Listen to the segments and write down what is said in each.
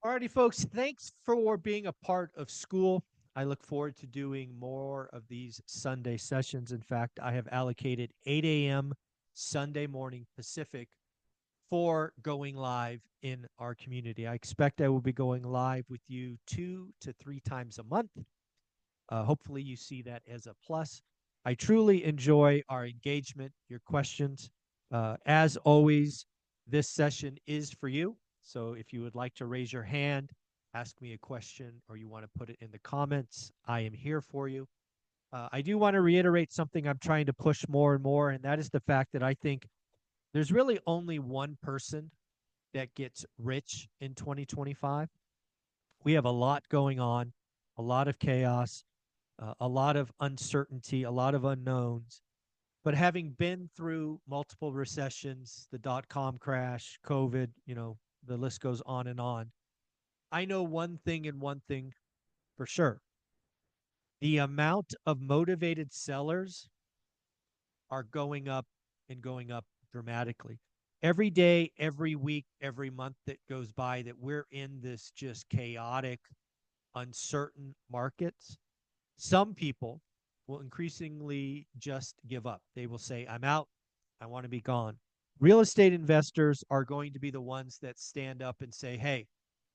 Alrighty, folks, thanks for being a part of school. I look forward to doing more of these Sunday sessions. In fact, I have allocated 8 a.m. Sunday morning Pacific for going live in our community. I expect I will be going live with you 2 to 3 times a month. Hopefully, you see that as a plus. I truly enjoy our engagement, your questions. As always, this session is for you. So if you would like to raise your hand, ask me a question, or you want to put it in the comments, I am here for you. I do want to reiterate something I'm trying to push more and more, and that is the fact that I think there's really only one person that gets rich in 2025. We have a lot going on, a lot of chaos, a lot of uncertainty, a lot of unknowns. But having been through multiple recessions, the dot-com crash, COVID, the list goes on and on. I know one thing and one thing for sure. The amount of motivated sellers are going up and going up dramatically. Every day, every week, every month that goes by that we're in this just chaotic, uncertain markets, some people will increasingly just give up. They will say, I'm out. I want to be gone. Real estate investors are going to be the ones that stand up and say, hey,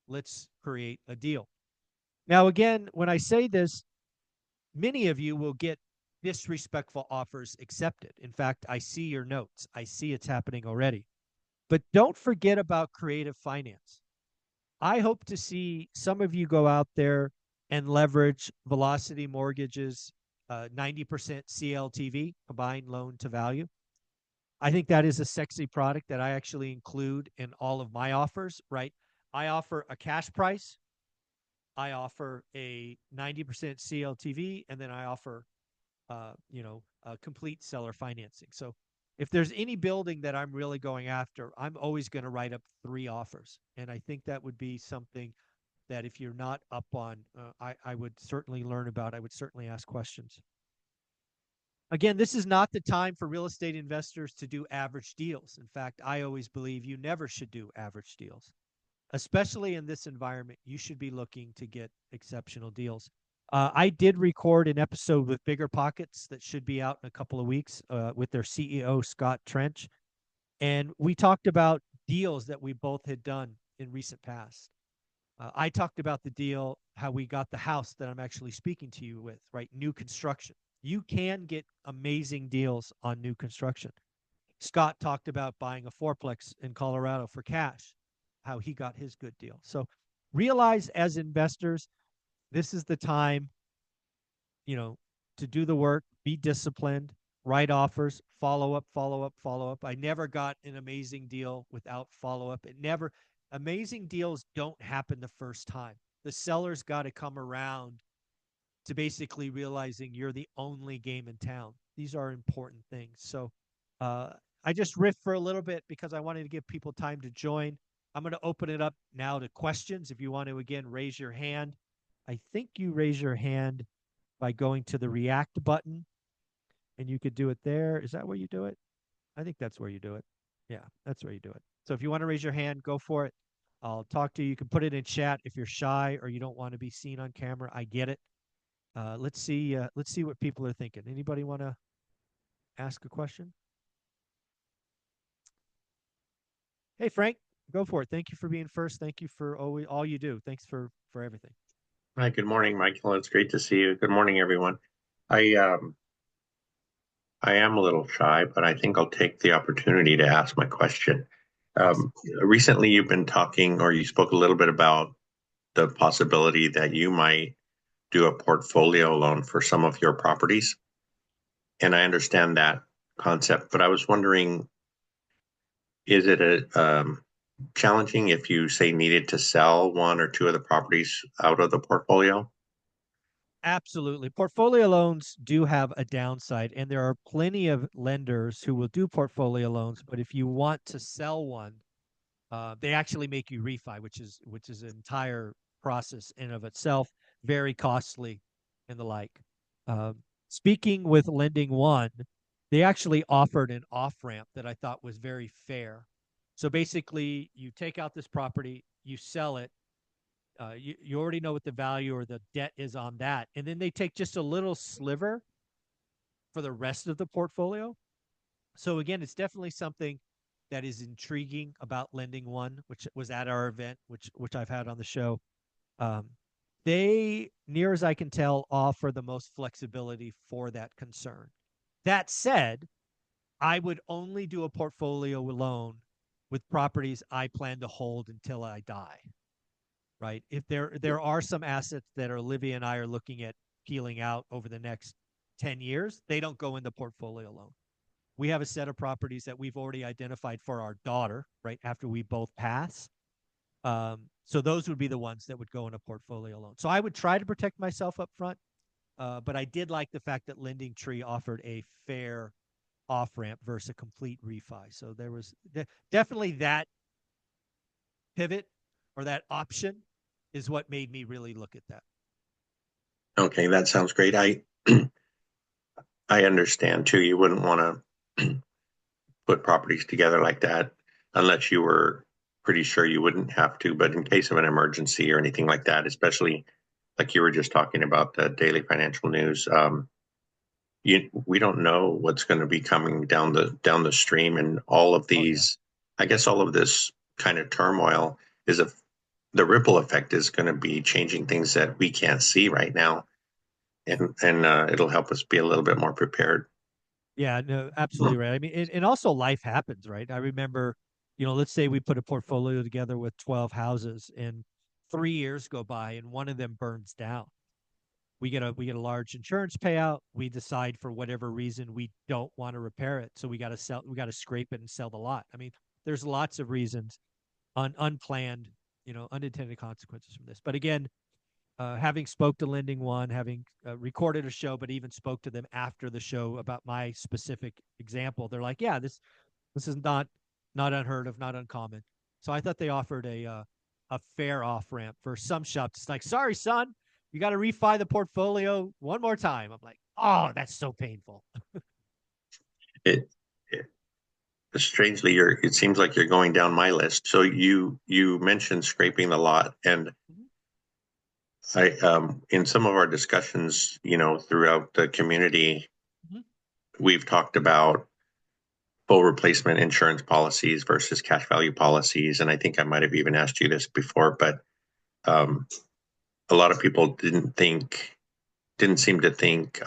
let's create a deal. Now, again, when I say this, many of you will get disrespectful offers accepted. In fact, I see your notes. I see it's happening already. But don't forget about creative finance. I hope to see some of you go out there and leverage Velocity Mortgage's 90% CLTV, combined loan to value. I think that is a sexy product that I actually include in all of my offers, right? I offer a cash price, I offer a 90% CLTV, and then I offer, complete seller financing. So if there's any building that I'm really going after, I'm always going to write up 3 offers. And I think that would be something that if you're not up on, I would certainly learn about. I would certainly ask questions. Again, this is not the time for real estate investors to do average deals. In fact, I always believe you never should do average deals. Especially in this environment, you should be looking to get exceptional deals. I did record an episode with Bigger Pockets that should be out in a couple of weeks with their CEO, Scott Trench. And we talked about deals that we both had done in recent past. I talked about the deal, how we got the house that I'm actually speaking to you with, right? New construction. You can get amazing deals on new construction. Scott talked about buying a fourplex in Colorado for cash, how he got his good deal. So realize as investors, this is the time, to do the work, be disciplined, write offers, follow up, follow up, follow up. I never got an amazing deal without follow up. Amazing deals don't happen the first time. The seller's got to come around to basically realizing you're the only game in town. These are important things. So I just riffed for a little bit because I wanted to give people time to join. I'm going to open it up now to questions. If you want to, again, raise your hand. I think you raise your hand by going to the react button, and you could do it there. Is that where you do it? I think that's where you do it. Yeah, that's where you do it. So if you want to raise your hand, go for it. I'll talk to you. You can put it in chat if you're shy or you don't want to be seen on camera. I get it. Let's see what people are thinking. Anybody want to ask a question? Hey, Frank, go for it. Thank you for being first. Thank you for all you do. Thanks for everything. Hi, good morning, Michael. It's great to see you. Good morning, everyone. I am a little shy, but I think I'll take the opportunity to ask my question. Recently, you've been talking, or you spoke a little bit about the possibility that you might do a portfolio loan for some of your properties. And I understand that concept, but I was wondering, is it challenging if you say needed to sell 1 or 2 of the properties out of the portfolio? Absolutely. Portfolio loans do have a downside, and there are plenty of lenders who will do portfolio loans. But if you want to sell one, they actually make you refi, which is an entire process in of itself, very costly and the like. Speaking with Lending One, they actually offered an off ramp that I thought was very fair. So basically, you take out this property, you sell it, You already know what the value or the debt is on that, and then they take just a little sliver for the rest of the portfolio. So again, it's definitely something that is intriguing about Lending One, which was at our event, which I've had on the show. Um, they, near as I can tell, offer the most flexibility for that concern. That said, I would only do a portfolio loan with properties I plan to hold until I die. Right? If there are some assets that Olivia and I are looking at peeling out over the next 10 years, they don't go in the portfolio loan. We have a set of properties that we've already identified for our daughter, right after we both pass. So those would be the ones that would go in a portfolio loan. So I would try to protect myself up front, but I did like the fact that Lending Tree offered a fair off ramp versus a complete refi. So there was definitely that pivot or that option is what made me really look at that. Okay, that sounds great. I understand too. You wouldn't want to put properties together like that unless you were pretty sure you wouldn't have to. But in case of an emergency or anything like that, especially like you were just talking about the daily financial news, we don't know what's going to be coming down the stream, and all of these. I guess all of this kind of turmoil is the ripple effect is going to be changing things that we can't see right now, and it'll help us be a little bit more prepared. Yeah, no, absolutely right. I mean, and also life happens, right? I remember, let's say we put a portfolio together with 12 houses and 3 years go by and one of them burns down. We get a large insurance payout. We decide for whatever reason we don't want to repair it. So we got to scrape it and sell the lot. I mean, there's lots of reasons unplanned, unintended consequences from this. But again, having spoke to Lending One, having recorded a show, but even spoke to them after the show about my specific example, they're like, "Yeah, this is not unheard of, not uncommon." So I thought they offered a fair off ramp for some shops. It's like, "Sorry, son, you got to refi the portfolio one more time." I'm like, "Oh, that's so painful." It, it strangely, it seems like you're going down my list. So you mentioned scraping the lot, and Mhm. I in some of our discussions, throughout the community, Mhm. we've talked about full replacement insurance policies versus cash value policies, and I think I might have even asked you this before, but um, a lot of people didn't seem to think,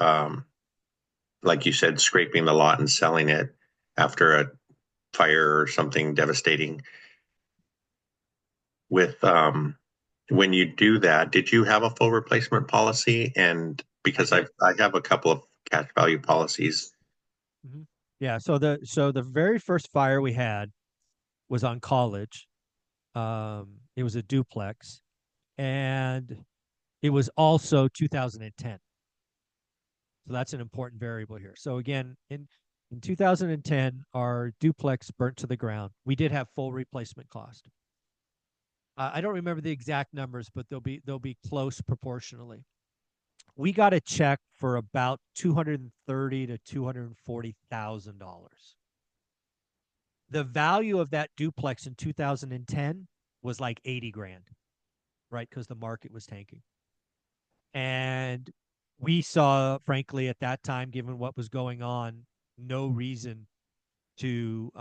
like you said, scraping the lot and selling it after a fire or something devastating. With when you do that, did you have a full replacement policy? And I because did. I have a couple of cash value policies. Mhm. Yeah. So the very first fire we had was on College. It was a duplex, and it was also 2010. So that's an important variable here. So again, in 2010, our duplex burnt to the ground. We did have full replacement cost. I don't remember the exact numbers, but they'll be close proportionally. We got a check for about $230 to $240,000. The value of that duplex in 2010 was like 80 grand, right? Because the market was tanking. And we saw, frankly, at that time, given what was going on, no reason to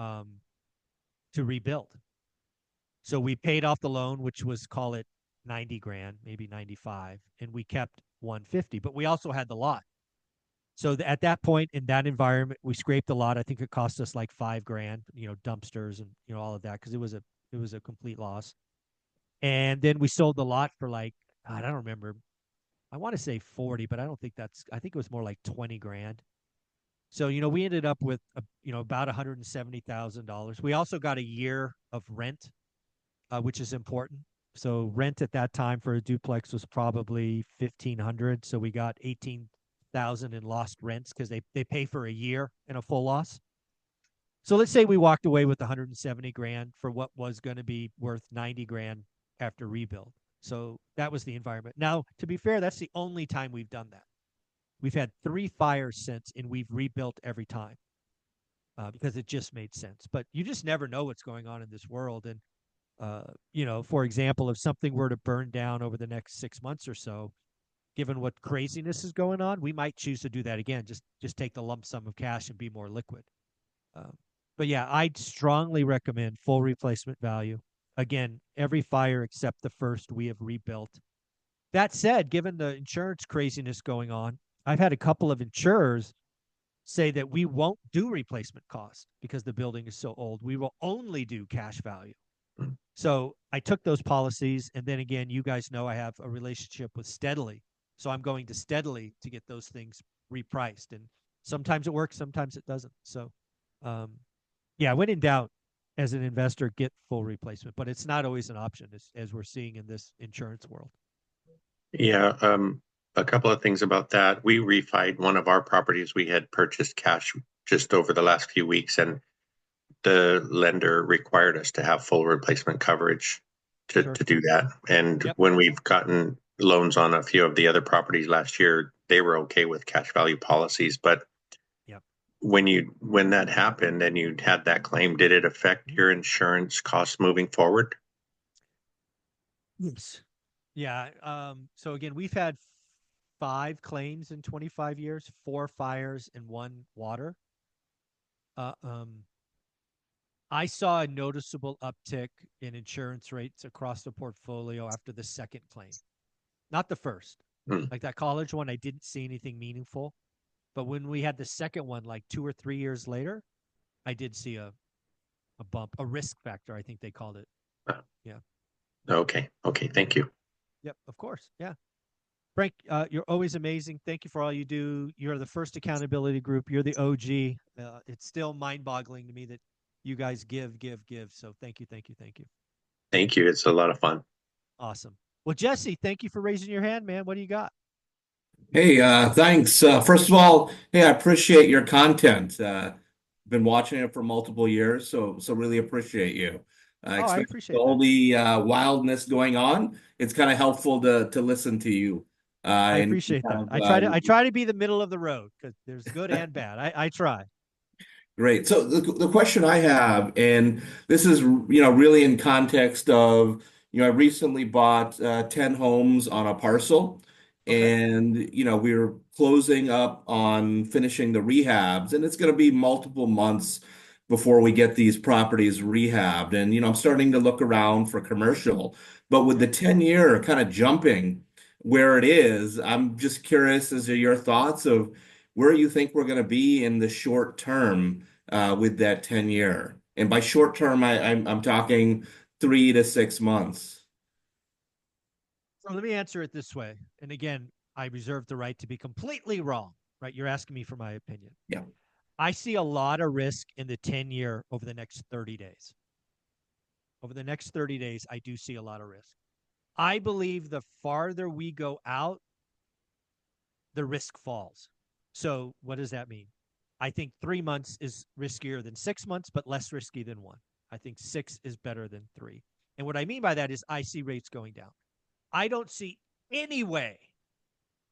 to rebuild. So we paid off the loan, which was, call it 90 grand, maybe 95, and we kept 150. But we also had the lot. So at that point in that environment, we scraped a lot. I think it cost us like 5 grand, dumpsters and all of that because it was a complete loss. And then we sold the lot for like, I don't remember. I want to say 40, but I don't think I think it was more like 20 grand. So, we ended up with, about $170,000. We also got a year of rent, which is important. So rent at that time for a duplex was probably 1,500. So we got 18,000 in lost rents because they pay for a year in a full loss. So let's say we walked away with 170 grand for what was going to be worth 90 grand after rebuild. So that was the environment. Now, to be fair, that's the only time we've done that. We've had 3 fires since, and we've rebuilt every time because it just made sense. But you just never know what's going on in this world. And For example, if something were to burn down over the next 6 months or so, given what craziness is going on, we might choose to do that again. Just take the lump sum of cash and be more liquid. Um, but yeah, I'd strongly recommend full replacement value. Again, every fire except the first we have rebuilt. That said, given the insurance craziness going on, I've had a couple of insurers say that we won't do replacement cost because the building is so old. We will only do cash value. So I took those policies. And then again, you guys know I have a relationship with Steadily. So I'm going to Steadily to get those things repriced. And sometimes it works, sometimes it doesn't. So, yeah, when in doubt, as an investor, get full replacement, but it's not always an option as we're seeing in this insurance world. Yeah, a couple of things about that. We refied one of our properties. We had purchased cash just over the last few weeks, and the lender required us to have full replacement coverage Sure. to do that. And Yep. when we've gotten loans on a few of the other properties last year, they were okay with cash value policies. But Yep. when that happened and you had that claim, did it affect your insurance costs moving forward? Yes. Yeah. So again, we've had 5 claims in 25 years, 4 fires and 1 water. Uh, um, I saw a noticeable uptick in insurance rates across the portfolio after the second claim, not the first. Hmm. Like that college one, I didn't see anything meaningful. But when we had the second one, like 2 or 3 years later, I did see a bump, a risk factor, I think they called it. Yeah. Okay. Okay. Thank you. Yep. Of course. Yeah. Frank, you're always amazing. Thank you for all you do. You're the first accountability group. You're the OG. It's still mind boggling to me that you guys give, give, give. So thank you, thank you, thank you. Thank you. It's a lot of fun. Awesome. Well, Jesse, thank you for raising your hand, man. What do you got? Hey, thanks. First of all, hey, I appreciate your content. Been watching it for multiple years, so really appreciate you. Oh, I Especially with appreciate all that. the wildness going on. It's kind of helpful to listen to you. I And appreciate kind that. of I try to be the middle of the road because there's good and bad. I try. Great. So the question I have, and this is, really in context of, I recently bought 10 homes on a parcel, Okay. and, we're closing up on finishing the rehabs, and it's going to be multiple months before we get these properties rehabbed. And, I'm starting to look around for commercial, but with the Sure. 10-year kind of jumping where it is, I'm just curious as to your thoughts of where you think we're going to be in the short term with that 10-year. And by short term, I'm talking 3 to 6 months. So let me answer it this way. And again, I reserve the right to be completely wrong, right? You're asking me for my opinion. Yeah. I see a lot of risk in the 10-year over the next 30 days. Over the next 30 days, I do see a lot of risk. I believe the farther we go out, the risk falls. So, what does that mean? I think 3 months is riskier than 6 months, but less risky than one. I think 6 is better than 3. And what I mean by that is I see rates going down. I don't see any way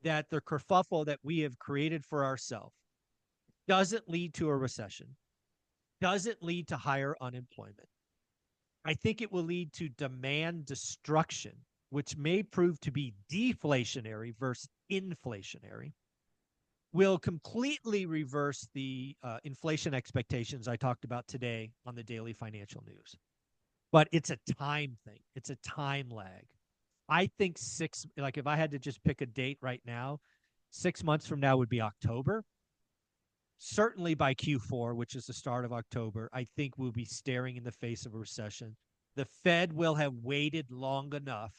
that the kerfuffle that we have created for ourselves doesn't lead to a recession, doesn't lead to higher unemployment. I think it will lead to demand destruction, which may prove to be deflationary versus inflationary, will completely reverse the inflation expectations I talked about today on the daily financial news. But it's a time thing, it's a time lag. I think like if I had to just pick a date right now, 6 months from now would be October. Certainly by Q4, which is the start of October, I think we'll be staring in the face of a recession. The Fed will have waited long enough,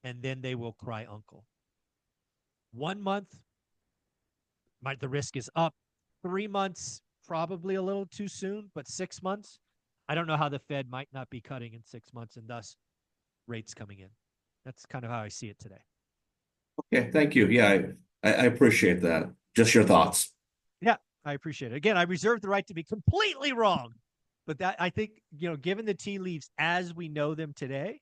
and then they will cry uncle. 1 month, the risk is up. 3 months, probably a little too soon, but 6 months, I don't know how the Fed might not be cutting in 6 months and thus rates coming in. That's kind of how I see it today. Okay, thank you. Yeah, I appreciate that. Just your thoughts. Yeah, I appreciate it. Again, I reserve the right to be completely wrong, but that I think, given the tea leaves as we know them today,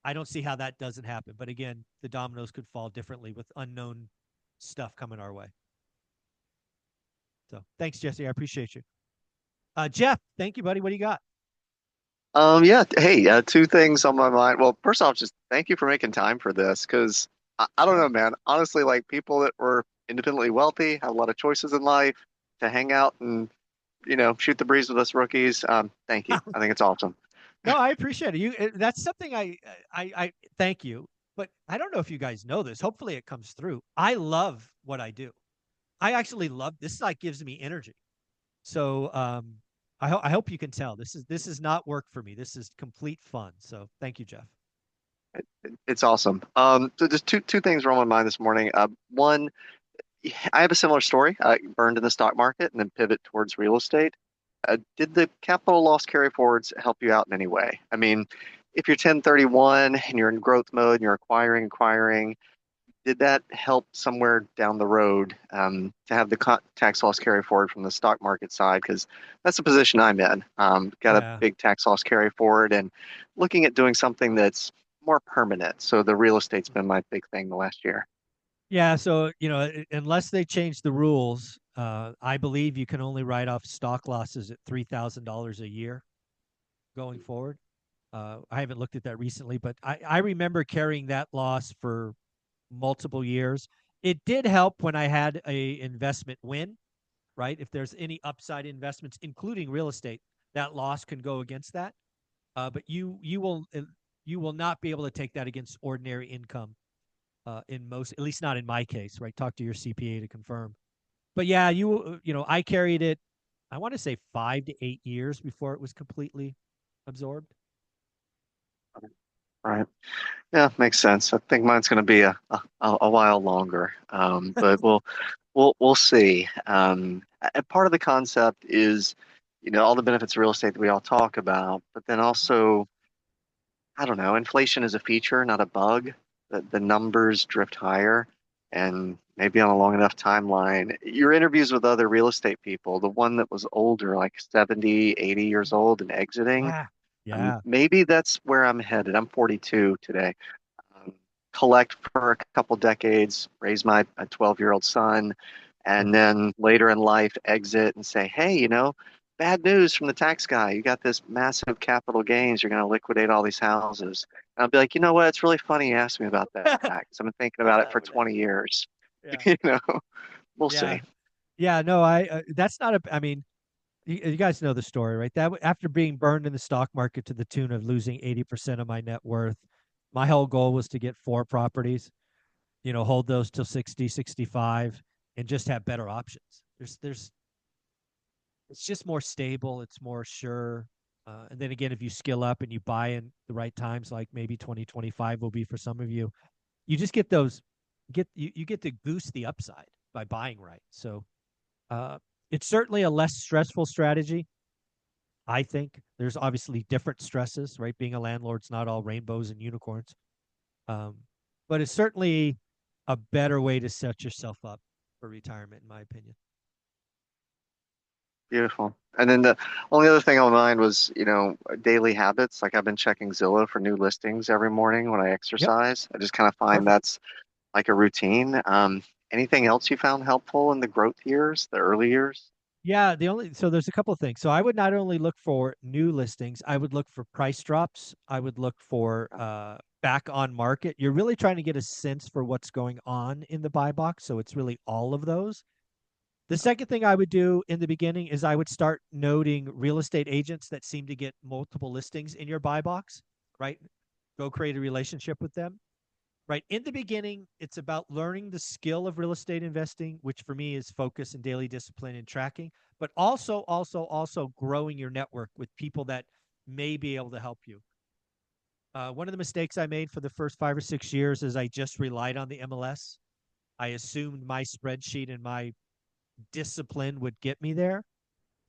I don't see how that doesn't happen. But again, the dominoes could fall differently with unknown stuff coming our way. So thanks, Jesse. I appreciate you. Jeff, thank you, buddy. What do you got? Yeah. Hey, two things on my mind. Well, first off, just thank you for making time for this because I don't know, Sure. man. Honestly, like people that were independently wealthy, have a lot of choices in life to hang out and, shoot the breeze with us rookies. Thank you. I think it's awesome. No, I appreciate it. That's something I thank you. But I don't know if you guys know this. Hopefully it comes through. I love what I do. I actually love this. Like gives me energy. So I hope you can tell this is not work for me. This is complete fun. So thank you, Jeff. It's awesome. So just two things were on my mind this morning. One, I have a similar story. I burned in the stock market and then pivot towards real estate. Did the capital loss carry forwards help you out in any way? I mean, if you're 1031 and you're in growth mode and you're acquiring, did that help somewhere down the road to have the tax loss carry forward from the stock market side? Because that's the position I'm in. Got a Yeah. big tax loss carry forward and looking at doing something that's more permanent. So the real estate's been my big thing the last year. Yeah, so unless they change the rules, I believe you can only write off stock losses at $3,000 a year going forward. I haven't looked at that recently, but I remember carrying that loss for multiple years. It did help when I had a investment win, right? If there's any upside investments, including real estate, that loss can go against that. But you will not be able to take that against ordinary income in most, at least not in my case, right? Talk to your CPA to confirm. But yeah, I carried it. I want to say 5 to 8 years before it was completely absorbed. Right. Yeah, makes sense. I think mine's going to be a while longer, but we'll see. Part of the concept is, all the benefits of real estate that we all talk about, but then also, I don't know, inflation is a feature, not a bug. The numbers drift higher, and maybe on a long enough timeline, your interviews with other real estate people, the one that was older, like 70, 80 years old and exiting, Yeah, yeah, maybe that's where I'm headed. I'm 42 today. um, Collect for a couple decades, raise my 12-year-old son, and sure. then later in life exit and say, hey, bad news from the tax guy. You got this massive capital gains. You're going to liquidate all these houses. And I'll be like, you know what? It's really funny you asked me about that because I've been thinking What's about it for happening? 20 years. Yeah, You know, we'll yeah, see. yeah. No, that's not a. I mean, you guys know the story, right? After being burned in the stock market to the tune of losing 80% of my net worth, my whole goal was to get 4 properties. Hold those till 60, 65, and just have better options. It's just more stable. It's more sure. And then again, if you skill up and you buy in the right times, like maybe 2025 will be for some of you, you just get those, you get to boost the upside by buying right. So uh, it's certainly a less stressful strategy. I think there's obviously different stresses, right? Being a landlord's not all rainbows and unicorns, um, but it's certainly a better way to set yourself up for retirement, in my opinion. Beautiful. And then the only other thing on mind was, daily habits. Like I've been checking Zillow for new listings every morning when I Yep, exercise. I just kind of find perfect. that's like a routine. Anything else you found helpful in the growth years, the early years? Yeah, so there's a couple of things. So I would not only look for new listings, I would look for price drops. I would look for back on market. You're really trying to get a sense for what's going on in the buy box. So it's really all of those. The second thing I would do in the beginning is I would start noting real estate agents that seem to get multiple listings in your buy box, right? Go create a relationship with them. Right. In the beginning, it's about learning the skill of real estate investing, which for me is focus and daily discipline and tracking, but also growing your network with people that may be able to help you. One of the mistakes I made for the first 5 or 6 years is I just relied on the MLS. I assumed my spreadsheet and my discipline would get me there.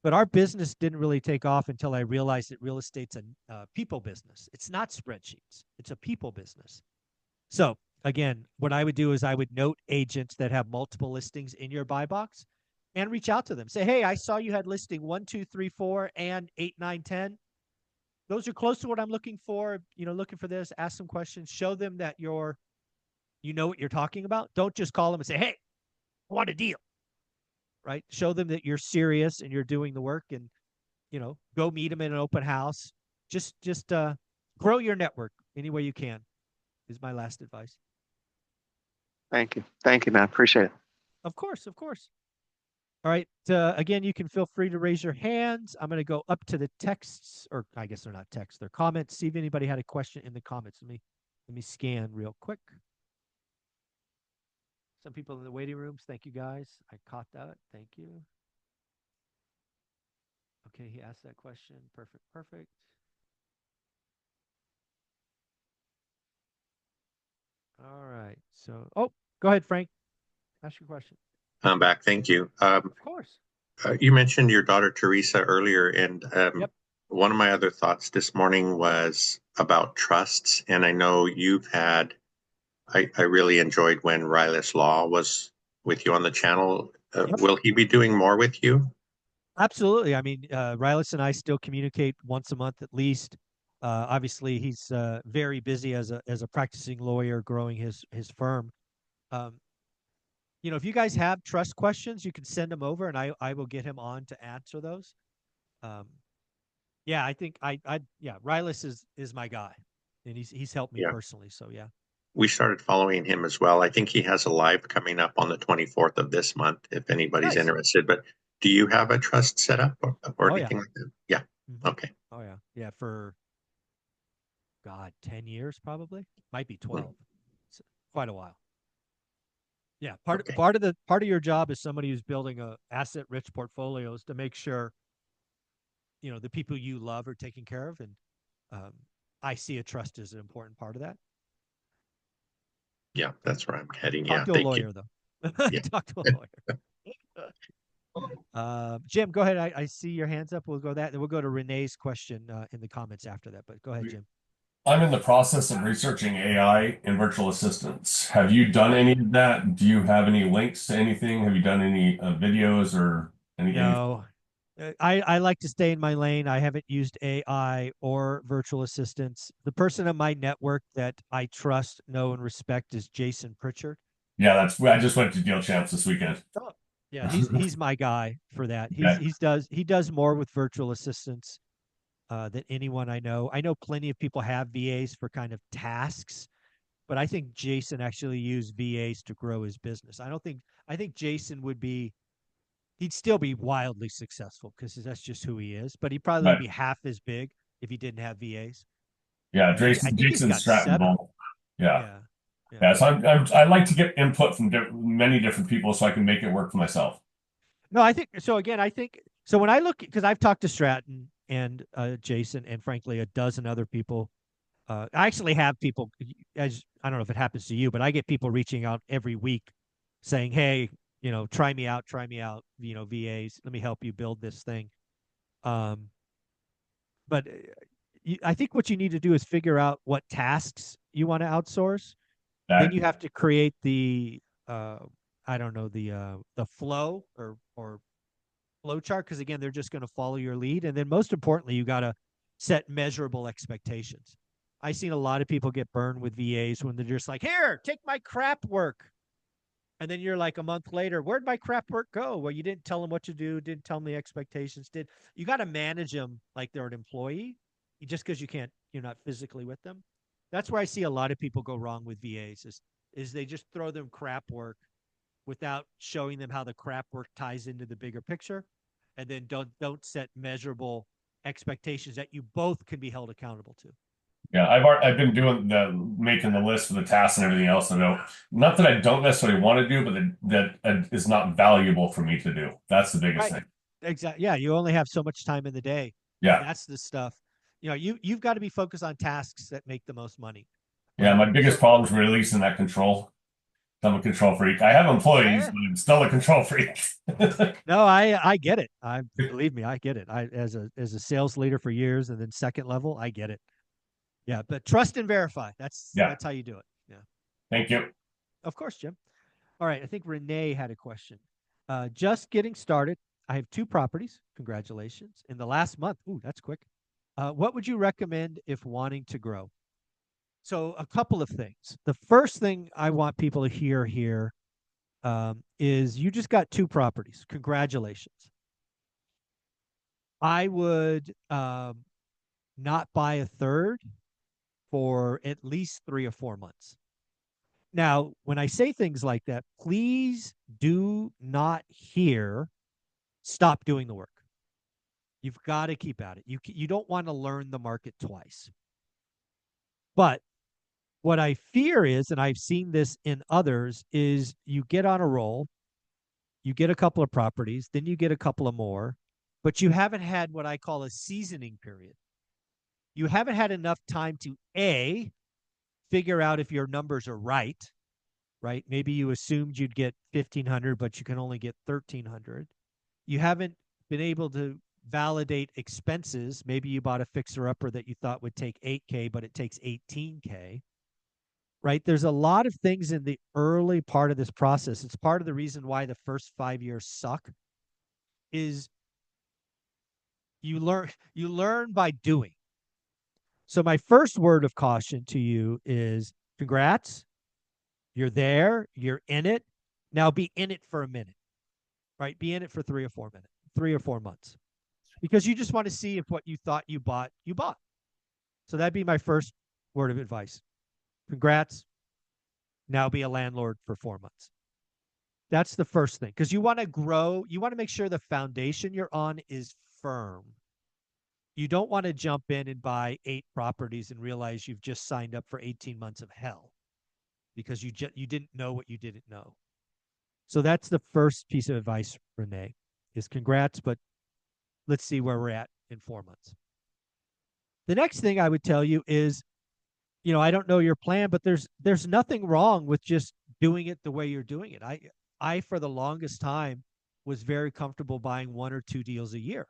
But our business didn't really take off until I realized that real estate's a people business. It's not spreadsheets, it's a people business. So again, what I would do is I would note agents that have multiple listings in your buy box and reach out to them. Say, hey, I saw you had listing 1, 2, 3, 4, and 8, 9, 10. Those are close to what I'm looking for. Looking for this. Ask some questions. Show them that you know what you're talking about. Don't just call them and say, hey, I want a deal. Right? Show them that you're serious and you're doing the work, and go meet them in an open house. just grow your network any way you can is my last advice. Thank you. Thank you, man. Appreciate it. Of course, of course. All right. Again, you can feel free to raise your hands. I'm going to go up to the texts, or I guess they're not texts, they're comments. See if anybody had a question in the comments. Let me scan real quick. Some people in the waiting rooms. Thank you, guys. I caught that. Thank you. Okay, he asked that question. Perfect, perfect. All right. So, go ahead, Frank. Ask your question. I'm back. Thank you. Of course. You mentioned your daughter Teresa earlier, and Yep. one of my other thoughts this morning was about trusts. And I know you've had, I really enjoyed when Rylas Law was with you on the channel. Yep. Will he be doing more with you? Absolutely. I mean, Rylas and I still communicate once a month at least. Obviously, he's very busy as a practicing lawyer, growing his firm. Um, if you guys have trust questions, you can send them over, and I will get him on to answer those. Yeah, I think Rylas is my guy, and he's helped me Yeah. personally. So yeah. We started following him as well. I think he has a live coming up on the 24th of this month, if anybody's Nice. interested. But do you have a trust set up or Oh, anything like that? Yeah. Mhm. Okay. Oh yeah. Yeah, for God, 10 years probably. Might be 12. It's quite a while. Yeah, Okay. part of your job as somebody who's building a asset rich portfolios to make sure the people you love are taken care of, and I see a trust as an important part of that. Yeah, that's where I'm heading. Talk Yeah, to a thank you. lawyer though. Yeah. Talk to a lawyer. Jim, go ahead. I see your hands up. We'll go that. Then we'll go to Renee's question in the comments after that. But go ahead, Jim. I'm in the process of researching AI and virtual assistants. Have you done any of that? Do you have any links to anything? Have you done any videos or any? No, I like to stay in my lane. I haven't used AI or virtual assistants. The person in my network that I trust, know, and respect is Jason Pritchard. Yeah, I just went to Deal Champs this weekend. Oh, yeah, he's my guy for that. Okay. He does more with virtual assistants than anyone I know. I know plenty of people have VAs for kind of tasks, but I think Jason actually used VAs to grow his business. I think Jason he'd still be wildly successful because that's just who he is, but he'd probably Right. be half as big if he didn't have VAs. Yeah, I think he's Jason got Stratton 7. both. Yeah. Yeah. Yeah. So I like to get input from many different people so I can make it work for myself. No, I think so. Again, I think so. When I look, because I've talked to Stratton and Jason, and frankly, a dozen other people. I actually have people, as I don't know if it happens to you, but I get people reaching out every week saying, "Hey, try me out, VAs. Let me help you build this thing." But I think what you need to do is figure out what tasks you want to outsource. Then you have to create the I don't know, the flow or flow chart, because again, they're just going to follow your lead. And then most importantly, you got to set measurable expectations. I've seen a lot of people get burned with VAs when they're just like, "Here, take my crap work." And then you're like a month later, "Where'd my crap work go?" Well, you didn't tell them what to do, didn't tell them the expectations. You got to manage them like they're an employee, just because you're not physically with them. That's where I see a lot of people go wrong with VAs is they just throw them crap work without showing them how the crap work ties into the bigger picture, and then don't set measurable expectations that you both can be held accountable to. Yeah, I've been doing making the list for the tasks and everything else. Not that I don't necessarily want to do, but that is not valuable for me to do. That's the biggest thing. Exactly. Yeah, you only have so much time in the day. Yeah, and that's the stuff. You've got to be focused on tasks that make the most money. Yeah, my biggest problem is releasing that control. I'm a control freak. I have employees, but I'm still a control freak. No, I get it. Believe me, I get it. I as a sales leader for years, and then second level, I get it. Yeah, but trust and verify. That's how you do it. Yeah. Thank you. Of course, Jim. All right, I think Renee had a question. Just getting started. I have 2 properties. Congratulations. In the last month. Ooh, that's quick. What would you recommend if wanting to grow? So a couple of things. The first thing I want people to hear here is you just got 2 properties. Congratulations. I would not buy a third for at least 3 or 4 months. Now, when I say things like that, please do not hear stop doing the work. You've got to keep at it. You don't want to learn the market twice. But what I fear is, and I've seen this in others, is you get on a roll, you get a couple of properties, then you get a couple of more, but you haven't had what I call a seasoning period. You haven't had enough time to A, figure out if your numbers are right? Maybe you assumed you'd get 1,500, but you can only get 1,300. You haven't been able to validate expenses. Maybe you bought a fixer-upper that you thought would take 8K, but it takes 18K. There's a lot of things in the early part of this process. It's part of the reason why the first 5 years suck is you learn by doing. So my first word of caution to you is congrats. You're there, you're in it. Now be in it for a minute, right? Be in it for 3 or 4 minutes, 3 or 4 months, because you just want to see if what you thought you bought. So that'd be my first word of advice. Congrats. Now be a landlord for 4 months. That's the first thing, because you want to grow. You want to make sure the foundation you're on is firm. You don't want to jump in and buy 8 properties and realize you've just signed up for 18 months of hell because you didn't know what you didn't know. So that's the first piece of advice, Renee, is congrats, but let's see where we're at in 4 months. The next thing I would tell you is, I don't know your plan, but there's nothing wrong with just doing it the way you're doing it. I for the longest time was very comfortable buying 1 or 2 deals a year.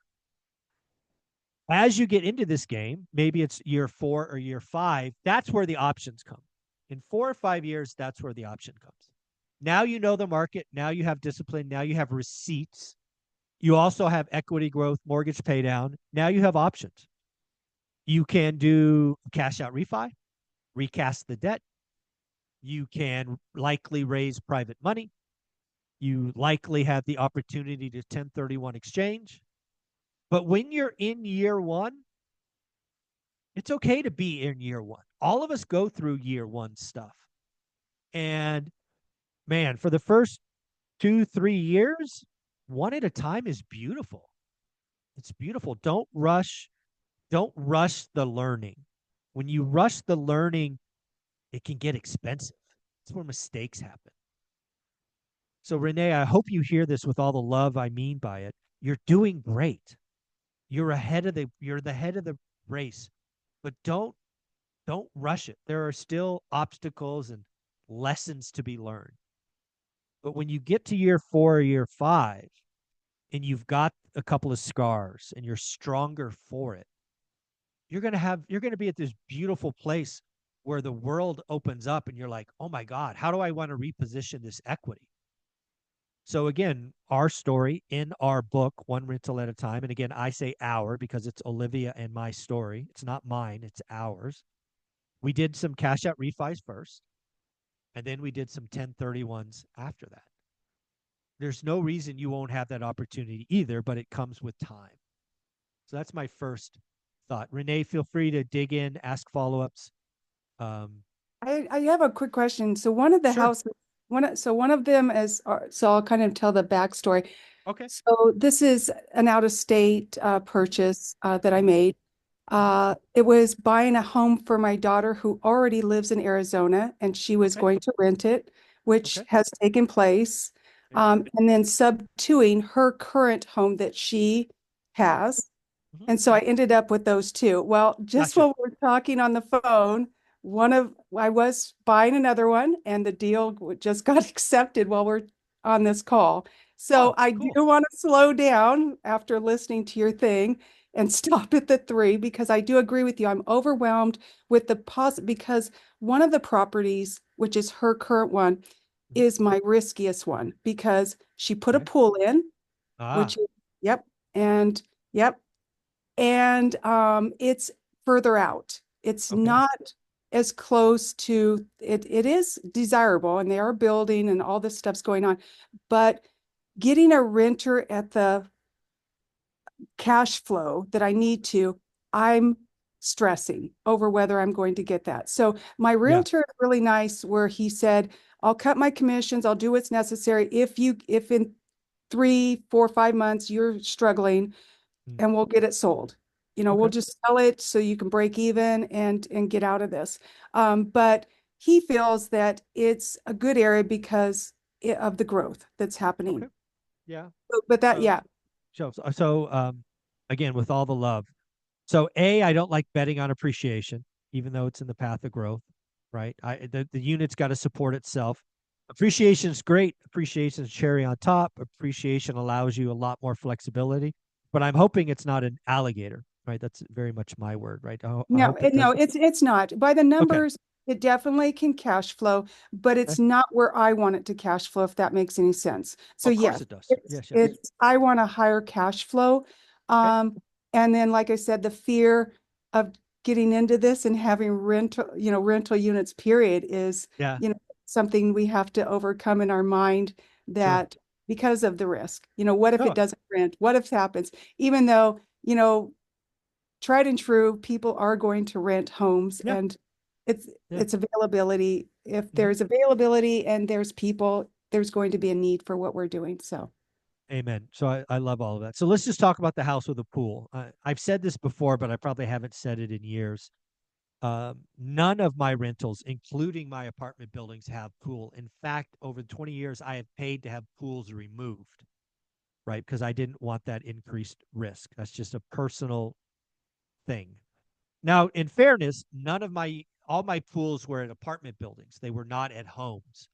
As you get into this game, maybe it's year 4 or year 5, that's where the options come. In 4 or 5 years, that's where the option comes. Now you know the market. Now you have discipline. Now you have receipts. You also have equity growth, mortgage pay down. Now you have options. You can do cash out refi, recast the debt. You can likely raise private money. You likely have the opportunity to 1031 exchange. But when you're in year 1, it's okay to be in year 1. All of us go through year 1 stuff. And man, for the first 2-3 years, 1 at a time is beautiful. It's beautiful. Don't rush the learning. When you rush the learning, it can get expensive. That's where mistakes happen. So Renee, I hope you hear this with all the love I mean by it. You're doing great. You're the head of the race, but don't rush it. There are still obstacles and lessons to be learned. But when you get to year 4 or year 5 and you've got a couple of scars and you're stronger for it, you're going to be at this beautiful place where the world opens up and you're like, oh my God, how do I want to reposition this equity? So again, our story in our book, One Rental at a Time, and again, I say our because it's Olivia and my story. It's not mine, it's ours. We did some cash out refis first, and then we did some 1031s after that. There's no reason you won't have that opportunity either, but it comes with time. So that's my first thought. Renee, feel free to dig in, ask follow-ups. I have a quick question. So one of the Sure. houses, one of them is, so I'll kind of tell the backstory. Okay. So this is an out-of-state purchase that I made. It was buying a home for my daughter who already lives in Arizona, and she was going to rent it, which has taken place. And then subtoing her current home that she has. And so I ended up with those 2. Well, just while we're talking on the phone, I was buying another one, and the deal just got accepted while we're on this call. So I do want to slow down after listening to your thing and stop at the 3, because I do agree with you. I'm overwhelmed with because one of the properties, which is her current one, is my riskiest one because she put a pool in, which and it's further out. It's not as close to it. It is desirable, and they are building and all this stuff's going on, but getting a renter at the cash flow that I need to, I'm stressing over whether I'm going to get that. So my realtor is really nice where he said, I'll cut my commissions, I'll do what's necessary. If in 3, 4, 5 months you're struggling, and we'll get it sold. We'll just sell it so you can break even and get out of this. But he feels that it's a good area because of the growth that's happening. Okay. Yeah. But that, yeah. So again, with all the love. So I don't like betting on appreciation, even though it's in the path of growth, right? The unit's got to support itself. Appreciation is great. Appreciation is cherry on top. Appreciation allows you a lot more flexibility, but I'm hoping it's not an alligator, right? That's very much my word, right? I No, hope it no, doesn't. it's not. By the numbers, it definitely can cash flow, but it's not where I want it to cash flow, if that makes any sense. So Of course yes, it does. Yes. I want a higher cash flow. And then, like I said, the fear of getting into this and having rental units, period, is, something we have to overcome in our mind, that because of the risk, what if it doesn't rent? What if it happens? Even though, tried and true, people are going to rent homes, and it's availability. If there's availability and there's people, there's going to be a need for what we're doing. So amen. So I love all of that. So let's just talk about the house with a pool. I've said this before, but I probably haven't said it in years. None of my rentals, including my apartment buildings, have pool. In fact, over 20 years, I have paid to have pools removed, right? Because I didn't want that increased risk. That's just a personal thing. Now, in fairness, all my pools were at apartment buildings. They were not at homes.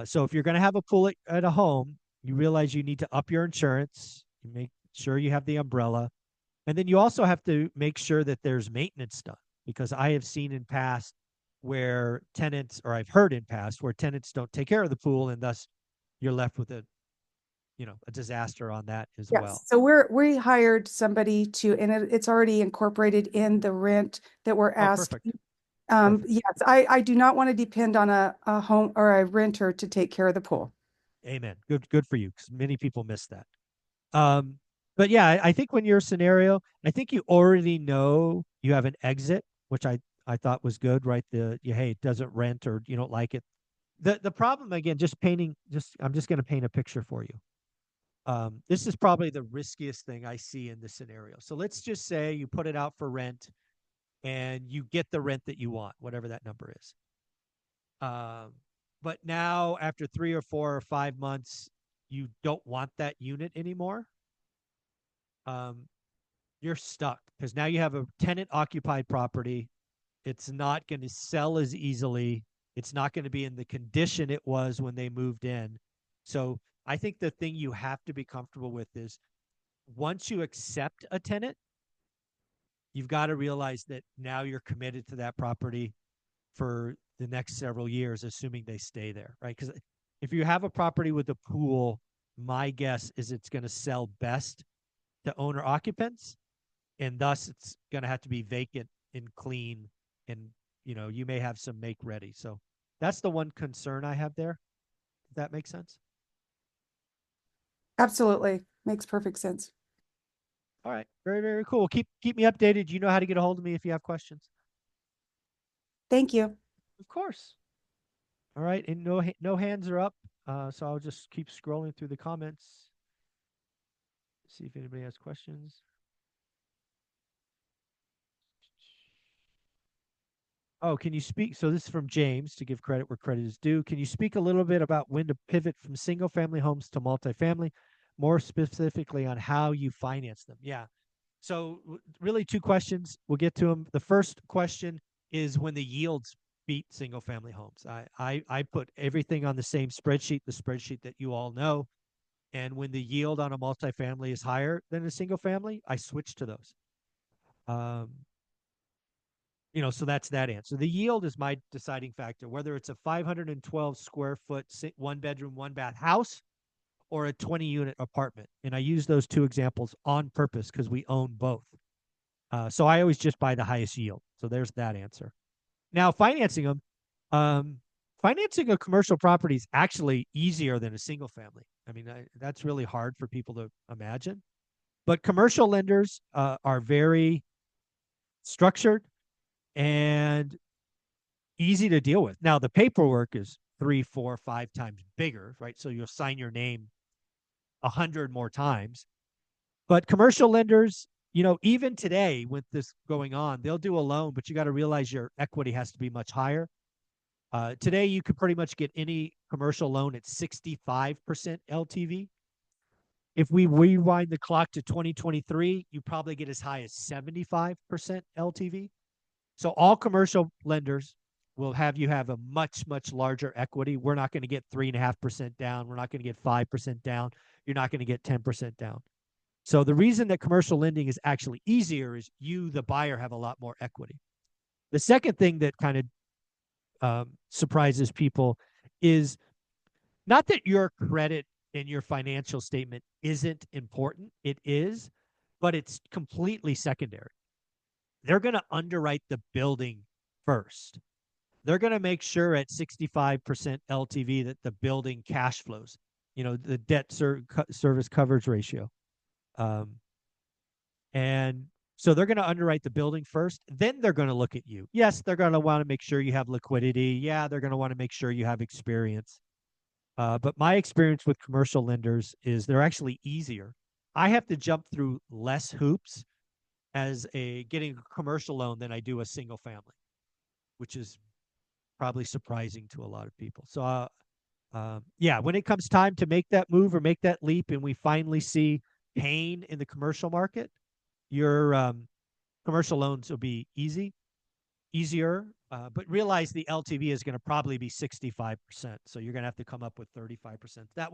So if you're going to have a pool at a home, you realize you need to up your insurance. You make sure you have the umbrella. And then you also have to make sure that there's maintenance done, because I have seen in past where tenants, or I've heard in past where tenants don't take care of the pool, and thus you're left with a disaster on that as well. So we hired somebody and it's already incorporated in the rent that we're asking. Perfect. Yes, I do not want to depend on a home or a renter to take care of the pool. Amen. Good for you, because many people miss that. But yeah, I think when your scenario, I think you already know you have an exit, which I thought was good, right? Hey, it doesn't rent, or you don't like it. The problem, again, I'm just going to paint a picture for you. This is probably the riskiest thing I see in this scenario. So let's just say you put it out for rent and you get the rent that you want, whatever that number is. But now after 3 or 4 or 5 months, you don't want that unit anymore. You're stuck, because now you have a tenant occupied property. It's not going to sell as easily. It's not going to be in the condition it was when they moved in. So I think the thing you have to be comfortable with is, once you accept a tenant, you've got to realize that now you're committed to that property for the next several years, assuming they stay there, right? Because if you have a property with a pool, my guess is it's going to sell best to owner occupants, and thus it's going to have to be vacant and clean, and you may have some make ready. So that's the one concern I have there. Does that make sense? Absolutely. Makes perfect sense. All right. Very, very cool. Keep me updated. You know how to get a hold of me if you have questions. Thank you. Of course. All right. And no hands are up. So I'll just keep scrolling through the comments. See if anybody has questions. Oh, can you speak? So this is from James, to give credit where credit is due. Can you speak a little bit about when to pivot from single family homes to multifamily, more specifically on how you finance them? Yeah. So really 2 questions. We'll get to them. The first question is when the yields beat single family homes. I put everything on the same spreadsheet, the spreadsheet that you all know. And when the yield on a multifamily is higher than a single family, I switch to those. So that's that answer. The yield is my deciding factor, whether it's a 512 square foot, 1 bedroom, 1 bath house, or a 20 unit apartment. And I use those 2 examples on purpose because we own both. So I always just buy the highest yield. So there's that answer. Now, financing them, financing a commercial property is actually easier than a single family. I mean, that's really hard for people to imagine. But commercial lenders are very structured and easy to deal with. Now the paperwork is 3, 4, 5 times bigger, right? So you'll sign your name 100 more times. But commercial lenders, even today with this going on, they'll do a loan, but you got to realize your equity has to be much higher. Today, you could pretty much get any commercial loan at 65% LTV. If we rewind the clock to 2023, you probably get as high as 75% LTV. So all commercial lenders will have you have a much, much larger equity. We're not going to get 3.5% down. We're not going to get 5% down. You're not going to get 10% down. So the reason that commercial lending is actually easier is you, the buyer, have a lot more equity. The second thing that kind of surprises people is not that your credit and your financial statement isn't important. It is, but it's completely secondary. They're going to underwrite the building first. They're going to make sure at 65% LTV that the building cash flows, the debt service coverage ratio. And so they're going to underwrite the building first. Then they're going to look at you. Yes, they're going to want to make sure you have liquidity. Yeah, they're going to want to make sure you have experience. But my experience with commercial lenders is they're actually easier. I have to jump through less hoops as getting a commercial loan than I do a single family, which is probably surprising to a lot of people. So, yeah, when it comes time to make that move or make that leap and we finally see pain in the commercial market, your commercial loans will be easier, but realize the LTV is going to probably be 65%. So you're going to have to come up with 35%. That's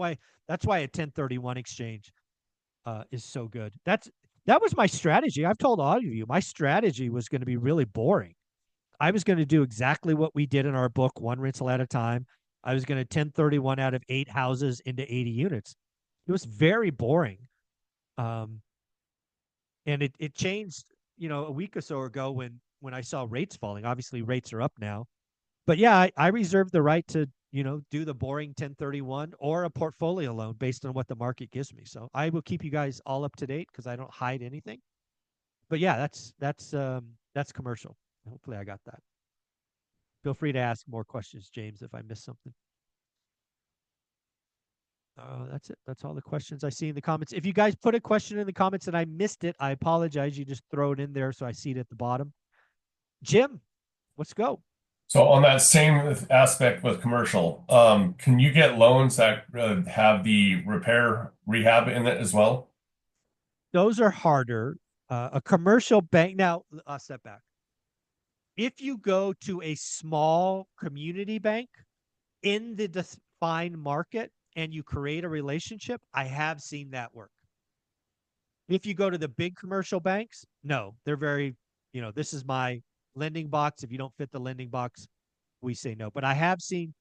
why a 1031 exchange is so good. That was my strategy. I've told all of you, my strategy was going to be really boring. I was going to do exactly what we did in our book, one rental at a time. I was going to 1031 out of 8 houses into 80 units. It was very boring. And it changed, a week or so ago when I saw rates falling. Obviously, rates are up now. But yeah, I reserve the right to, do the boring 1031 or a portfolio loan based on what the market gives me. So I will keep you guys all up to date because I don't hide anything. But yeah, that's commercial. Hopefully I got that. Feel free to ask more questions, James, if I missed something. That's it. That's all the questions I see in the comments. If you guys put a question in the comments and I missed it, I apologize. You just throw it in there so I see it at the bottom. Jim, let's go. So on that same aspect with commercial, can you get loans that have the repair rehab in it as well? Those are harder. A commercial bank. Now, I'll step back. If you go to a small community bank in the defined market and you create a relationship, I have seen that work. If you go to the big commercial banks, no, they're very, this is my lending box. If you don't fit the lending box, we say no. But I have seen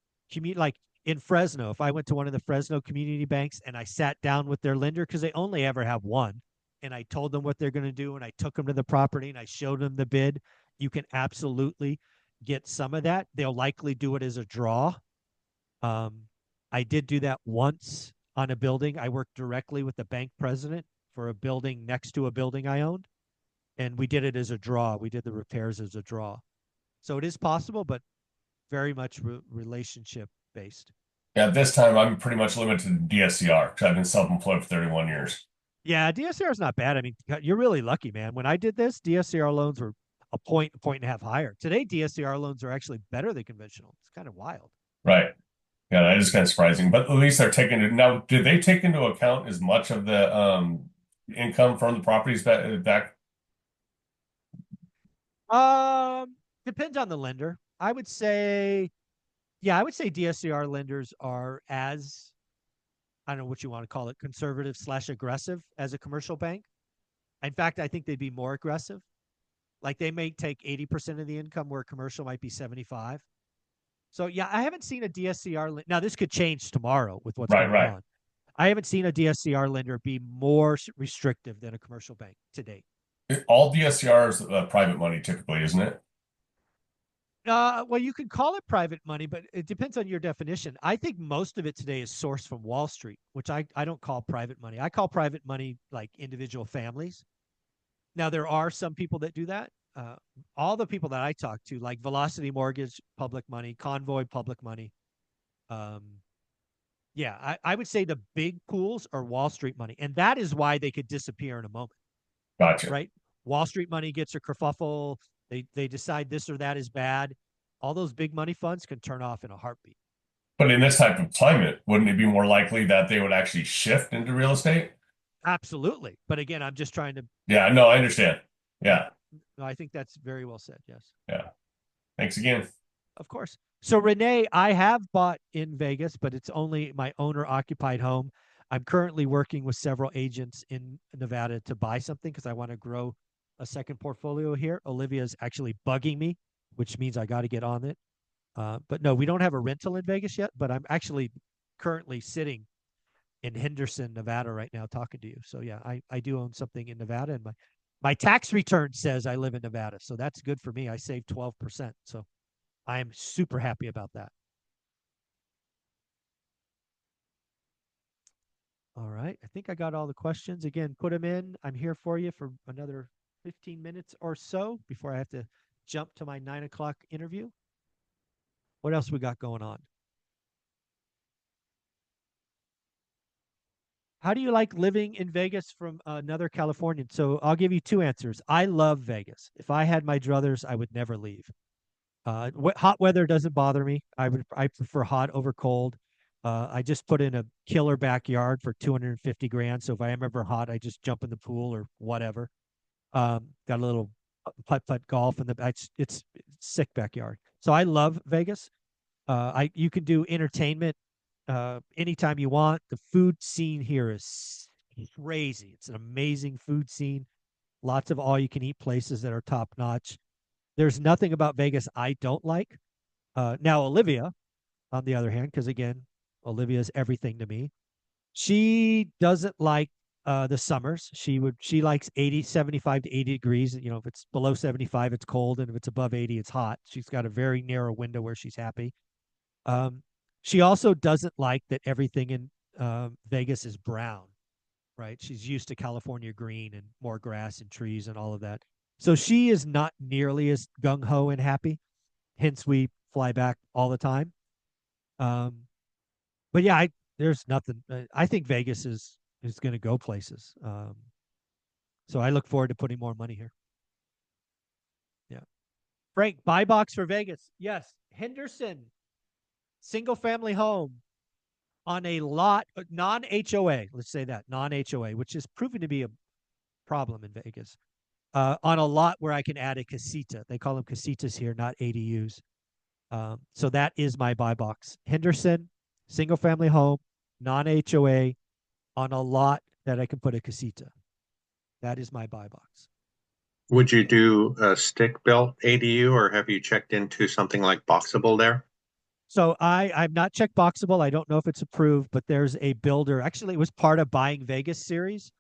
like in Fresno, if I went to one of the Fresno community banks and I sat down with their lender, because they only ever have one, and I told them what they're going to do, and I took them to the property and I showed them the bid, you can absolutely get some of that. They'll likely do it as a draw. I did do that once on a building. I worked directly with the bank president for a building next to a building I owned, and we did it as a draw. We did the repairs as a draw. So it is possible, but very much relationship based. Yeah, this time I'm pretty much limited to DSCR because I've been self-employed for 31 years. Yeah, DSCR is not bad. I mean, you're really lucky, man. When I did this, DSCR loans were a point and a half higher. Today, DSCR loans are actually better than conventional. It's kind of wild. Right. Yeah, that is kind of surprising. But at least they're taking it now. Do they take into account as much of the income from the properties back? Depends on the lender. I would say DSCR lenders are as, I don't know what you want to call it, conservative / aggressive as a commercial bank. In fact, I think they'd be more aggressive. Like they may take 80% of the income where commercial might be 75. So yeah, I haven't seen a DSCR. Now this could change tomorrow with what's going on. I haven't seen a DSCR lender be more restrictive than a commercial bank to date. All DSCR is private money typically, isn't it? Well, you can call it private money, but it depends on your definition. I think most of it today is sourced from Wall Street, which I don't call private money. I call private money like individual families. Now, there are some people that do that. uh, all the people that I talk to, like Velocity Mortgage, public money, Convoy, public money. Um, yeah, I would say the big pools are Wall Street money, and that is why they could disappear in a moment, Gotcha. right? Wall Street money gets a kerfuffle. They decide this or that is bad. All those big money funds can turn off in a heartbeat. But in this type of climate, wouldn't it be more likely that they would actually shift into real estate? Absolutely. But again, I'm just trying to. Yeah, no, I understand. Yeah, No, I think that's very well said. Yes. yeah. Thanks again. Of course. So Renee, I have bought in Vegas, but it's only my owner occupied home. I'm currently working with several agents in Nevada to buy something because I want to grow a second portfolio here. Olivia's actually bugging me, which means I got to get on it. But no, we don't have a rental in Vegas yet, but I'm actually currently sitting in Henderson, Nevada right now talking to you. So yeah, I do own something in Nevada, and my tax return says I live in Nevada. So that's good for me. I saved 12%. So I am super happy about that. All right. I think I got all the questions. Again, put them in. I'm here for you for another 15 minutes or so before I have to jump to my 9 o'clock interview. What else we got going on? How do you like living in Vegas from another Californian? So I'll give you two answers. I love Vegas. If I had my druthers, I would never leave. Hot weather doesn't bother me. I prefer hot over cold. I just put in a killer backyard for 250 grand. So if I am ever hot, I just jump in the pool or whatever. Got a little putt golf in the it's sick backyard. So I love Vegas. You can do entertainment anytime you want. The food scene here is crazy. It's an amazing food scene. Lots of all you can eat places that are top notch. There's nothing about Vegas I don't like. Now, Olivia, on the other hand, because again, Olivia is everything to me. She doesn't like the summers. She likes 80, 75 to 80 degrees. You know, if it's below 75, it's cold, and if it's above 80, it's hot. She's got a very narrow window where she's happy. She also doesn't like that everything in Vegas is brown, right? She's used to California green and more grass and trees and all of that. So she is not nearly as gung ho and happy. Hence, we fly back all the time. But yeah, there's nothing. I think Vegas is going to go places. So I look forward to putting more money here. Yeah, Frank, buy box for Vegas. Yes, Henderson, single family home on a lot non HOA. Let's say that non HOA, which is proving to be a problem in Vegas. On a lot where I can add a casita. They call them casitas here, not ADUs. So that is my buy box. Henderson, single family home, non HOA, on a lot that I can put a casita. That is my buy box. Would you do a stick built ADU, or have you checked into something like Boxable there? So I've not checked Boxable. I don't know if it's approved, but there's a builder. Actually, it was part of Buying Vegas series,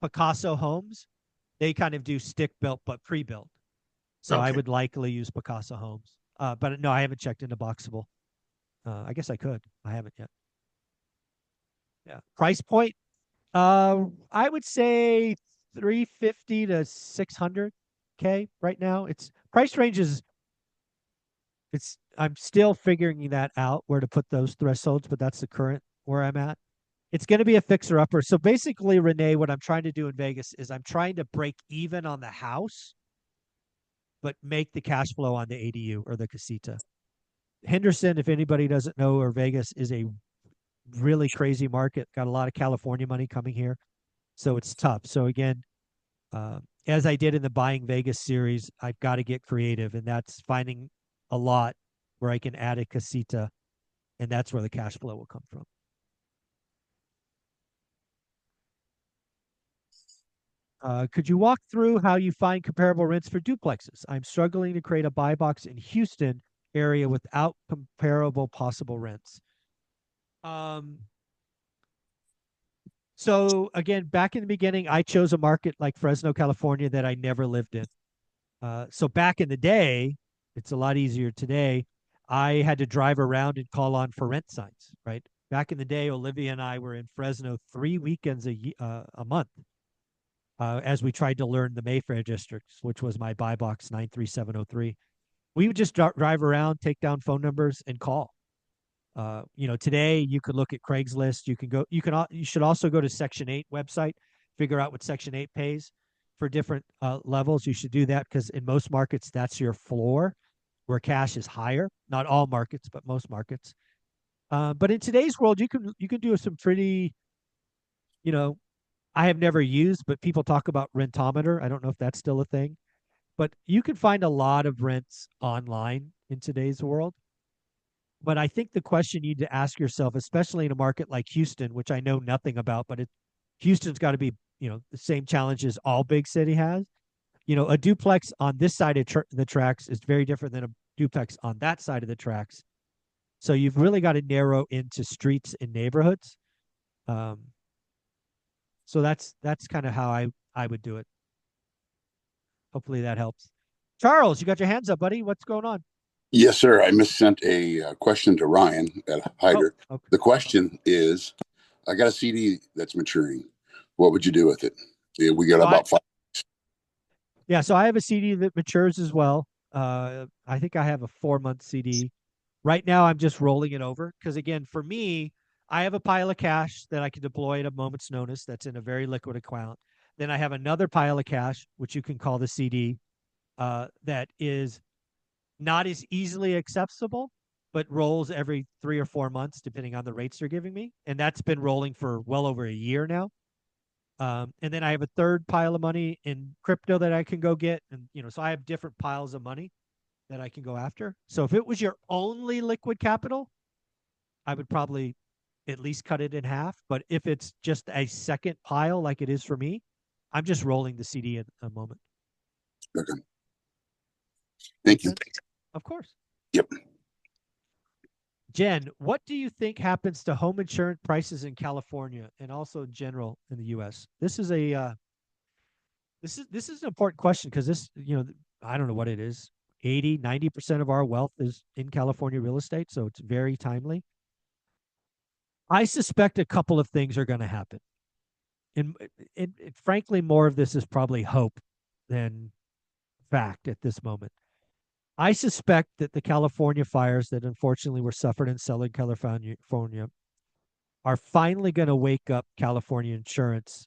Picasso Homes. They kind of do stick built but pre-built. So Okay. I would likely use Picasso Homes. But no, I haven't checked into Boxable. I guess I could. I haven't yet. Yeah. Price point. I would say 350 to 600K right now. It's price ranges. I'm still figuring that out where to put those thresholds, but that's the current where I'm at. It's going to be a fixer upper. So basically, Renee, what I'm trying to do in Vegas is I'm trying to break even on the house, but make the cash flow on the ADU or the casita. Henderson, if anybody doesn't know, or Vegas is a really crazy market. Got a lot of California money coming here. So it's tough. So again, as I did in the Buying Vegas series, I've got to get creative, and that's finding a lot where I can add a casita, and that's where the cash flow will come from. Could you walk through how you find comparable rents for duplexes? I'm struggling to create a buy box in Houston area without comparable possible rents. So again, back in the beginning, I chose a market like Fresno, California that I never lived in. So back in the day, it's a lot easier today. I had to drive around and call on for rent signs, right? Back in the day, Olivia and I were in Fresno 3 weekends a month. as we tried to learn the Mayfair districts, which was my buy box 93703. We would just drive around, take down phone numbers, and call. Today you could look at Craigslist. You should also go to Section 8 website, figure out what Section 8 pays for different levels. You should do that because in most markets, that's your floor where cash is higher. Not all markets, but most markets. But in today's world, you can do some pretty, I have never used, but people talk about Rentometer. I don't know if that's still a thing, but you can find a lot of rents online in today's world. But I think the question you need to ask yourself, especially in a market like Houston, which I know nothing about, but Houston's got to be, the same challenges all big city has. A duplex on this side of the tracks is very different than a duplex on that side of the tracks. So you've really got to narrow into streets and neighborhoods. So that's kind of how I would do it. Hopefully that helps. Charles, you got your hands up, buddy. What's going on? Yes, sir. I missent a question to Ryan at Hyder. Oh, okay. The question is, I got a CD that's maturing. What would you do with it? Yeah, we got about 5. Yeah, so I have a CD that matures as well. I think I have a 4-month CD. Right now, I'm just rolling it over because, again, for me, I have a pile of cash that I can deploy at a moment's notice that's in a very liquid account. Then I have another pile of cash, which you can call the CD, that is not as easily accessible, but rolls every 3 or 4 months, depending on the rates they're giving me. And that's been rolling for well over a year now. And then I have a third pile of money in crypto that I can go get. And, so I have different piles of money that I can go after. So if it was your only liquid capital, I would probably at least cut it in half. But if it's just a second pile like it is for me, I'm just rolling the CD at a moment. Okay. Thank you. Of course. Yep. Jen, what do you think happens to home insurance prices in California and also in general in the U.S.? This is an important question because this, I don't know what it is. 80-90% of our wealth is in California real estate, so it's very timely. I suspect a couple of things are going to happen. And frankly, more of this is probably hope than fact at this moment. I suspect that the California fires that unfortunately were suffered in Southern California are finally going to wake up California insurance,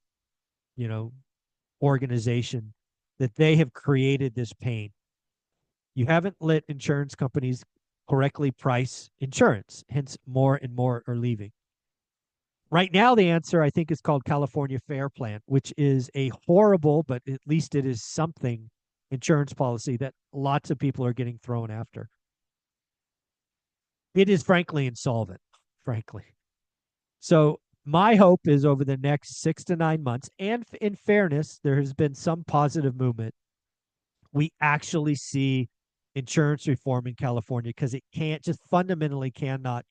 organization that they have created this pain. You haven't let insurance companies correctly price insurance, hence more and more are leaving. Right now, the answer I think is called California Fair Plan, which is a horrible, but at least it is something, insurance policy that lots of people are getting thrown after. It is frankly insolvent, frankly. So my hope is over the next 6 to 9 months, and in fairness, there has been some positive movement. We actually see insurance reform in California because it fundamentally cannot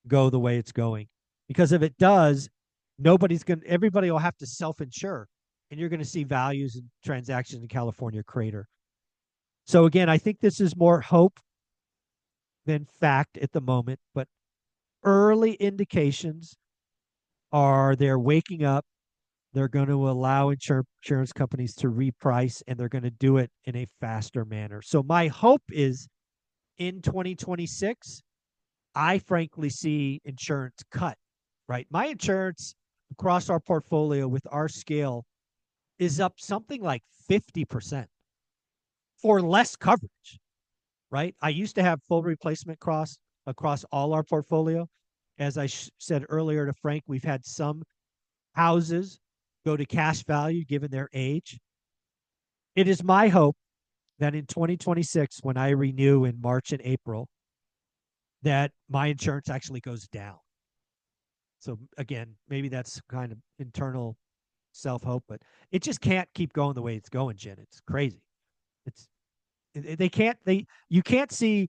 go the way it's going. Because if it does, everybody will have to self-insure, and you're going to see values and transactions in California crater. So again, I think this is more hope than fact at the moment, but early indications are they're waking up. They're going to allow insurance companies to reprice, and they're going to do it in a faster manner. So my hope is in 2026, I frankly see insurance cut, right? My insurance across our portfolio with our scale is up something like 50% for less coverage, right? I used to have full replacement costs across all our portfolio. As I said earlier to Frank, we've had some houses go to cash value given their age. It is my hope that in 2026, when I renew in March and April, that my insurance actually goes down. So again, maybe that's kind of internal self-hope, but it just can't keep going the way it's going, Jen. It's crazy. You can't see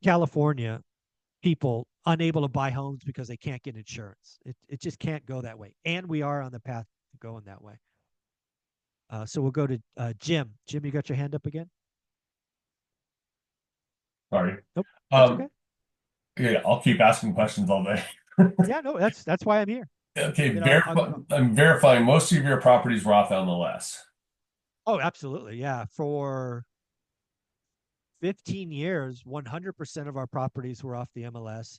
California people unable to buy homes because they can't get insurance. It just can't go that way. And we are on the path to going that way. So we'll go to Jim. Jim, you got your hand up again? Sorry. Nope. That's okay. Yeah, I'll keep asking questions all day. Yeah, no, that's why I'm here. Okay, Then I'm verifying most of your properties were off MLS. oh, absolutely. Yeah. For 15 years, 100% of our properties were off the MLS.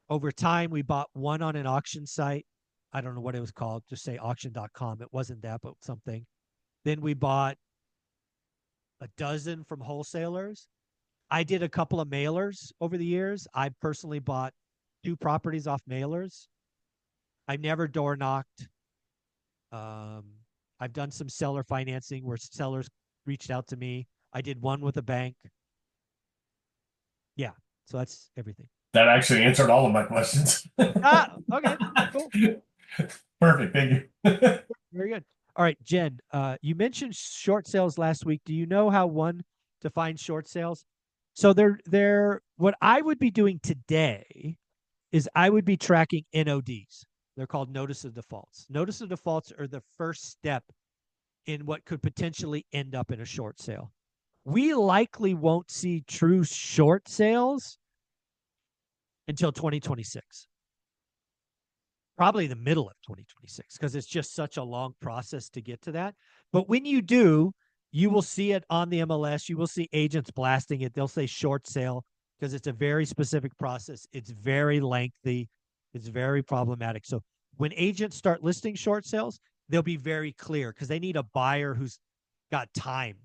Over time, we bought one on an auction site. I don't know what it was called. Just say auction.com. It wasn't that, but something. Then we bought a dozen from wholesalers. I did a couple of mailers over the years. I personally bought 2 properties off mailers. I never door knocked. Um, I've done some seller financing where sellers reached out to me. I did one with a bank. Yeah. So that's everything. That actually answered all of my questions. Okay. Cool. Perfect. Thank you. Very good. All right, Jen, you mentioned short sales last week. Do you know how one to find short sales? So they're what I would be doing today is I would be tracking NODs. They're called notice of defaults. Notice of defaults are the first step in what could potentially end up in a short sale. We likely won't see true short sales until 2026. Probably the middle of 2026 because it's just such a long process to get to that. But when you do, you will see it on the MLS. You will see agents blasting it. They'll say short sale because it's a very specific process. It's very lengthy. It's very problematic. So when agents start listing short sales, they'll be very clear because they need a buyer who's got time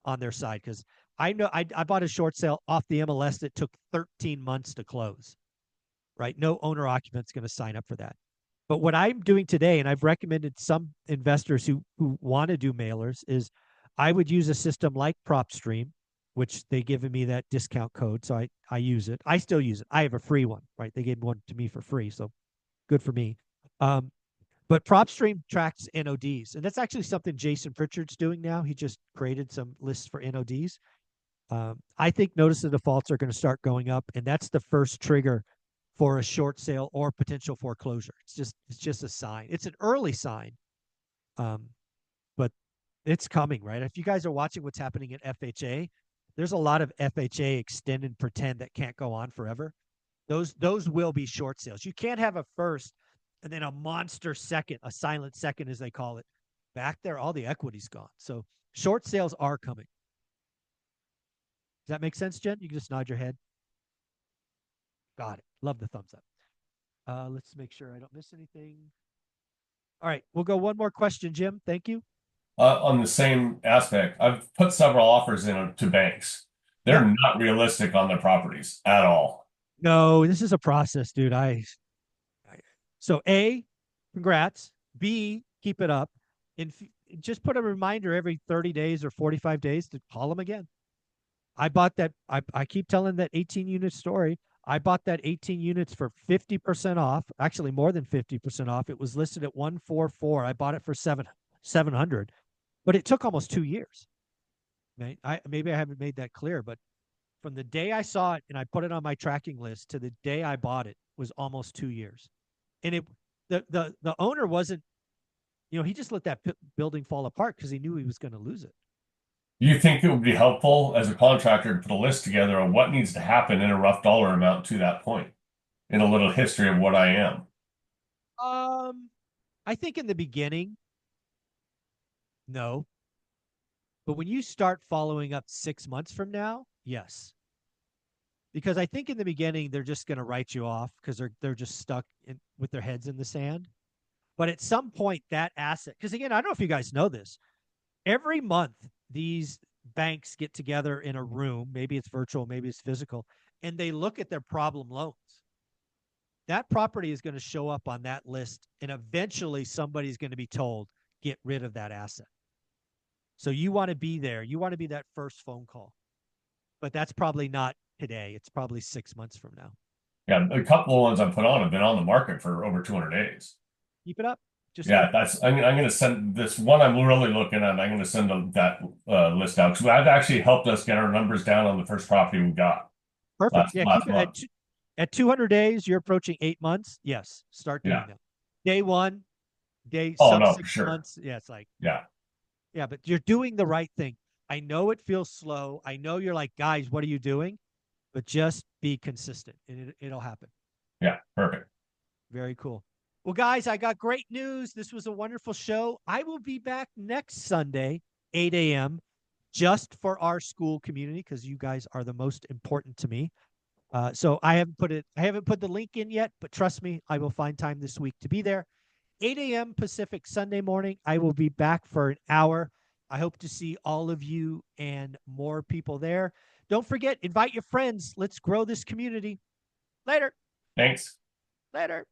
on their side. Because I know I bought a short sale off the MLS that took 13 months to close, right? No owner occupant's going to sign up for that. But what I'm doing today, and I've recommended some investors who want to do mailers, is I would use a system like PropStream, which they given me that discount code. So I use it. I still use it. I have a free one, right? They gave one to me for free. So good for me. But PropStream tracks NODs. And that's actually something Jason Pritchard's doing now. He just created some lists for NODs. I think notice of defaults are going to start going up. And that's the first trigger for a short sale or potential foreclosure. It's just a sign. It's an early sign, but it's coming, right? If you guys are watching what's happening at FHA, there's a lot of FHA extend and pretend that can't go on forever. Those will be short sales. You can't have a first and then a monster second, a silent second as they call it. Back there, all the equity's gone. So short sales are coming. Does that make sense, Jen? You can just nod your head. Got it. Love the thumbs up. Let's make sure I don't miss anything. All right, we'll go one more question, Jim. Thank you. On the same aspect, I've put several offers in to banks. They're not realistic on their properties at all. No, this is a process, dude. So A, congrats. B, keep it up. And just put a reminder every 30 days or 45 days to call them again. I bought that. I keep telling that 18 unit story. I bought that 18 units for 50% off, actually more than 50% off. It was listed at 144. I bought it for 700, but it took almost 2 years. Right? Maybe I haven't made that clear, but from the day I saw it and I put it on my tracking list to the day I bought it was almost 2 years. And the owner wasn't, he just let that building fall apart because he knew he was going to lose it. Do you think it would be helpful as a contractor to put a list together on what needs to happen in a rough dollar amount to that point, in a little history of what I am? I think in the beginning, no. But when you start following up 6 months from now, yes. Because I think in the beginning they're just going to write you off because they're just stuck with their heads in the sand. But at some point, that asset, because again, I don't know if you guys know this, every month these banks get together in a room, maybe it's virtual, maybe it's physical, and they look at their problem loans. That property is going to show up on that list, and eventually somebody's going to be told, get rid of that asset. So you want to be there. You want to be that first phone call. But that's probably not today. It's probably 6 months from now. Yeah, a couple of ones I've put on have been on the market for over 200 days. Keep it up. I'm going to send this one I'm really looking at. I'm going to send that list out because I've actually helped us get our numbers down on the first property we got. Perfect. Keep it at 200 days. You're approaching 8 months. Yes, start doing that. Day one, sub 6 months. Yeah, it's like yeah, but you're doing the right thing. I know it feels slow. I know you're like, guys, what are you doing? But just be consistent, and it'll happen. Yeah, perfect. Very cool. Well, guys, I got great news. This was a wonderful show. I will be back next Sunday, 8 a.m., just for our school community because you guys are the most important to me. So I haven't put the link in yet, but trust me, I will find time this week to be there. 8 a.m. Pacific Sunday morning. I will be back for an hour. I hope to see all of you and more people there. Don't forget, invite your friends. Let's grow this community. Later. Thanks. Later.